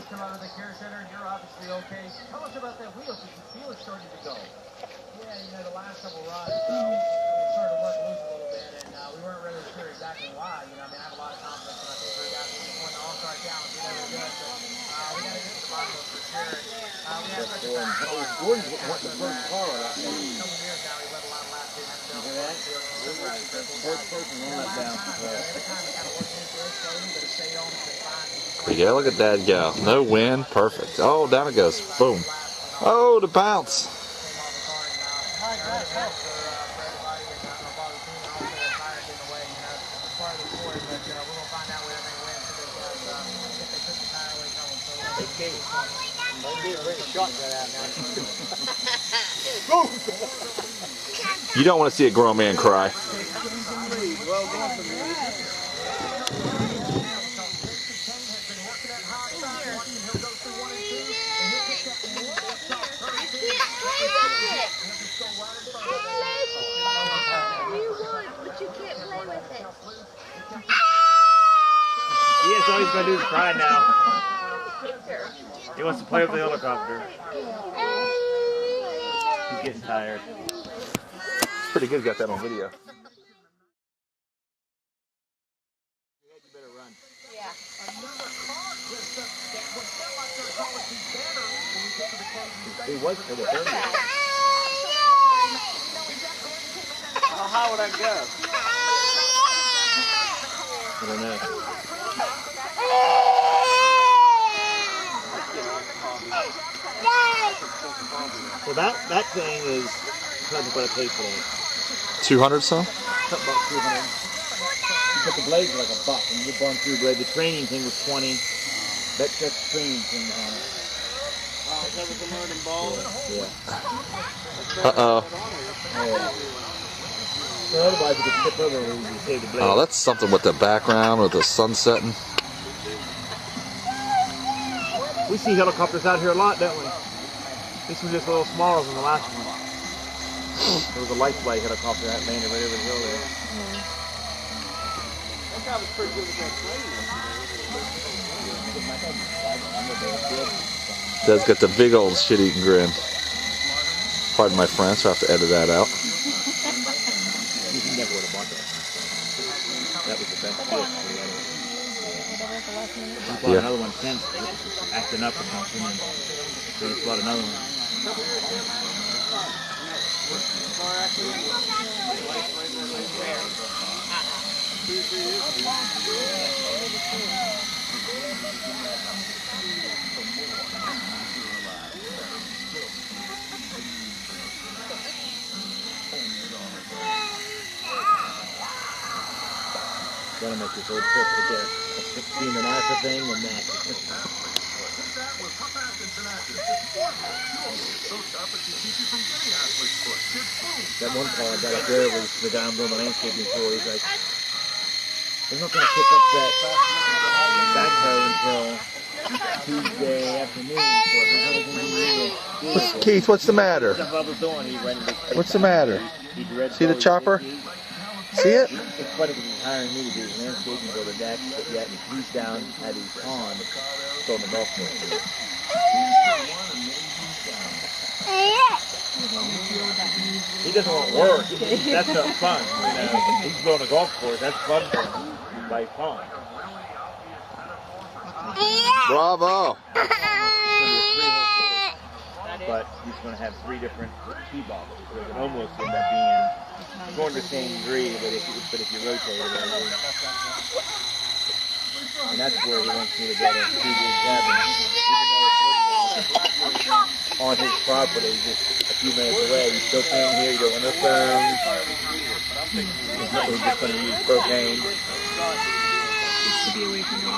Come out of the care center, and you're obviously okay. How much about that wheel? Did you feel it starting to go? Yeah, you know, the last couple runs, it started to work loose a little bit, and we weren't really sure exactly why. You know, I mean, I have a lot of confidence when I think we're guys who won the All-Star Challenge, you know, good, but we got to get to the bottom of it for sure. And, we had such a fast car. Gordon's the first car out there. A couple years now, we led a lot of laps. First person on that down. Yeah, look at that go. No wind, perfect. Oh, down it goes. Boom. Oh, the bounce. You don't want to see a grown man cry. Yes, all he's going to do is cry now. He wants to play with the helicopter. He's getting tired. It's pretty good, got that on video. You better run. Yeah. He was for the third. How high would I go? I don't know. Well, that thing is something what I paid for that. 200 some? Something about 200. You put the blades like a buck, and you're going through blade. The training thing was 20. That's just the training thing on it. Oh, is that with the mud and balls? Yeah. Uh-oh. So otherwise, you could tip over and you save the blade. Oh, that's something with the background, with the sun setting. We see helicopters out here a lot, don't we? This one's just a little smaller than the last one. There was a light flight helicopter that landed right over the hill there. That guy was pretty good with that plane. Does get the big old shit-eating grin. Pardon my French, I'll have to edit that out. He never would have bought that. That was the best gift. He bought another one since, acting up or something, and so he bought another one. Gotta make this old trip to get a 16 and after thing and that. That one car I got up there was the guy I'm doing the landscaping for. He's like, we're not gonna pick up that backhoe until Tuesday afternoon. So Keith, what's the matter? What's the matter? See the chopper? See it? It's funny because he's hiring me to do his landscaping for the deck, but yet he's down at his pond throwing the golf course. He doesn't want to work. That's not fun. You know, he's blowing a golf course. That's fun for him. He's by his pond. Bravo! But he's going to have 3 different tee balls. So it would almost end up being going the same degree, but if you rotate it, and that's where he wants me to get a two-room cabin. Even though it's on his property, just a few minutes away. You still can't hear, you don't want no phone. He's just going to use propane. Just to be away from me.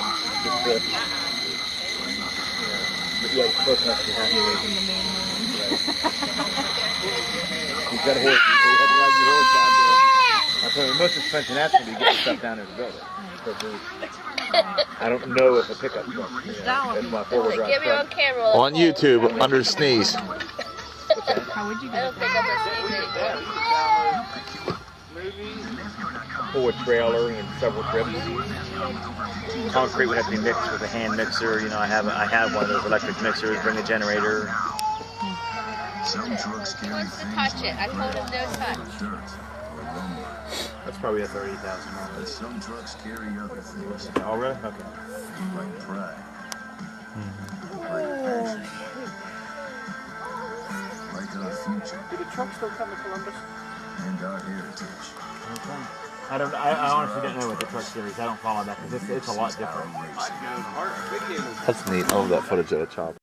But yeah, he's close enough to have Be away from the main line. He's got a horse, so he had to ride your horse down there. I So the most expensive that's going to be getting stuff down there to build it. I don't know if a pickup truck. That's my four-wheel drive Get me on truck. camera. On YouTube, under sneeze. How would you I get don't it think there? I'm a sneeze. Pull a trailer and several trips. Concrete would have to be mixed with a hand mixer. You know, I have one of those electric mixers. Bring a generator. He wants to touch it. I told him no touch. That's probably a $30,000. Some trucks carry other things, Oh, really? Okay. like pride, like passion, like our future Do the trucks still come to Columbus? and our heritage. I honestly don't know what the truck series. I don't follow that because it's a lot different. That's neat. I love that footage of the chopper.